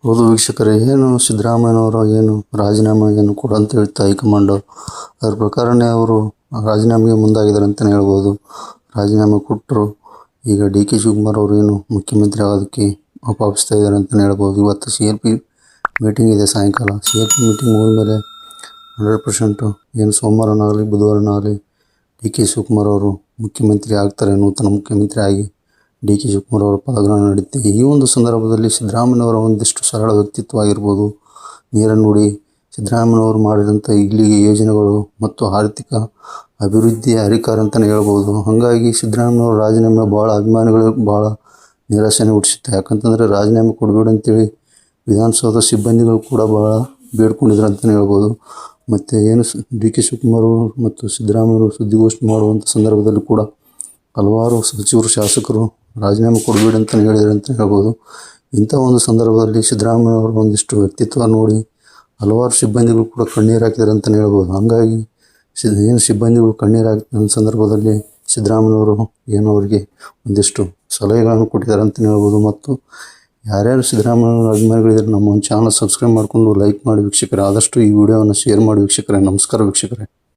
ಹೌದು ವೀಕ್ಷಕರೇ, ಏನು ಸಿದ್ದರಾಮಯ್ಯನವರ ರಾಜೀನಾಮೆ ಕೊಡು ಅಂತ ಹೇಳ್ತಾ ಹೈಕಮಾಂಡ್ ಅದರ ಪ್ರಕಾರನೇ ಅವರು ರಾಜೀನಾಮೆಗೆ ಮುಂದಾಗಿದ್ದಾರೆ ಅಂತಲೇ ಹೇಳ್ಬೋದು. ರಾಜೀನಾಮೆ ಕೊಟ್ಟರು. ಈಗ ಡಿ ಕೆ ಶಿವಕುಮಾರ್ ಅವರು ಮುಖ್ಯಮಂತ್ರಿ ಆಗೋದಕ್ಕೆ ವಾಪಿಸ್ತಾ ಇದ್ದಾರೆ ಅಂತಲೇ ಹೇಳ್ಬೋದು. ಇವತ್ತು CRP ಮೀಟಿಂಗ್ ಇದೆ ಸಾಯಂಕಾಲ. CRP ಮೀಟಿಂಗ್ ಮುಗಿದ್ಮೇಲೆ 100% ಸೋಮವಾರನಾಗಲಿ ಬುಧವಾರನಾಗಲಿ ಡಿ ಕೆ ಶಿವಕುಮಾರ್ ಅವರು ಮುಖ್ಯಮಂತ್ರಿ ಆಗ್ತಾರೆ. ನೂತನ ಮುಖ್ಯಮಂತ್ರಿ ಆಗಿ ಡಿ ಕೆ ಶಿವಕುಮಾರ್ ಅವರ ಪದಗ್ರಹಣ ನಡೆಯುತ್ತೆ. ಈ ಒಂದು ಸಂದರ್ಭದಲ್ಲಿ ಸಿದ್ದರಾಮಯ್ಯನವರ ಒಂದಿಷ್ಟು ಸರಳ ವ್ಯಕ್ತಿತ್ವ ಆಗಿರ್ಬೋದು, ನೇರ ನುಡಿ, ಸಿದ್ದರಾಮಯ್ಯನವರು ಮಾಡಿದಂಥ ಇಲ್ಲಿಗೆ ಯೋಜನೆಗಳು ಮತ್ತು ಆರ್ಥಿಕ ಅಭಿವೃದ್ಧಿಯ ಹರಿಕಾರ ಅಂತಲೇ ಹೇಳ್ಬೋದು. ಹಾಗಾಗಿ ಸಿದ್ದರಾಮಯ್ಯನವರ ರಾಜೀನಾಮೆ ಭಾಳ ಅಭಿಮಾನಿಗಳು ಭಾಳ ನಿರಾಸೆಯನ್ನು ಹುಟ್ಟಿಸುತ್ತೆ. ಯಾಕಂತಂದರೆ ರಾಜೀನಾಮೆ ಕೊಡಬೇಡಿ ಅಂತೇಳಿ ವಿಧಾನಸೌಧ ಸಿಬ್ಬಂದಿಗಳು ಕೂಡ ಭಾಳ ಬೇಡ್ಕೊಂಡಿದ್ರು ಅಂತಲೇ ಹೇಳ್ಬೋದು. ಮತ್ತು ಡಿ ಕೆ ಶಿವಕುಮಾರ್ ಮತ್ತು ಸಿದ್ದರಾಮಯ್ಯವರು ಸುದ್ದಿಗೋಷ್ಠಿ ಮಾಡುವಂಥ ಸಂದರ್ಭದಲ್ಲಿ ಕೂಡ ಹಲವಾರು ಸಚಿವರು, ಶಾಸಕರು ರಾಜೀನಾಮೆ ಕೊಡಬೇಡಿ ಅಂತಲೇ ಹೇಳಿದ್ರು ಅಂತ ಹೇಳ್ಬೋದು. ಇಂಥ ಒಂದು ಸಂದರ್ಭದಲ್ಲಿ ಸಿದ್ದರಾಮಯ್ಯವರು ಒಂದಿಷ್ಟು ವ್ಯಕ್ತಿತ್ವ ನೋಡಿ ಹಲವಾರು ಸಿಬ್ಬಂದಿಗಳು ಕೂಡ ಕಣ್ಣೀರು ಹಾಕಿದ್ದಾರೆ ಅಂತಲೇ ಹೇಳ್ಬೋದು. ಹಾಗಾಗಿ ಸಿಬ್ಬಂದಿಗಳು ಕಣ್ಣೀರು ಹಾಕಿದ ಸಂದರ್ಭದಲ್ಲಿ ಸಿದ್ದರಾಮಯ್ಯವರು ಅವರಿಗೆ ಒಂದಿಷ್ಟು ಸಲಹೆಗಳನ್ನು ಕೊಟ್ಟಿದ್ದಾರೆ ಅಂತಲೇ ಹೇಳ್ಬೋದು. ಮತ್ತು ಯಾರ್ಯಾರು ಸಿದ್ದರಾಮಯ್ಯ ಅಭಿಮಾನಿಗಳಿದ್ದಾರೆ ನಮ್ಮ ಒಂದು ಚಾನಲ್ ಸಬ್ಸ್ಕ್ರೈಬ್ ಮಾಡಿಕೊಂಡು ಲೈಕ್ ಮಾಡಿ ವೀಕ್ಷಕರೇ. ಆದಷ್ಟು ಈ ವಿಡಿಯೋವನ್ನು ಶೇರ್ ಮಾಡಿ ವೀಕ್ಷಕರೇ. ನಮಸ್ಕಾರ ವೀಕ್ಷಕರೇ.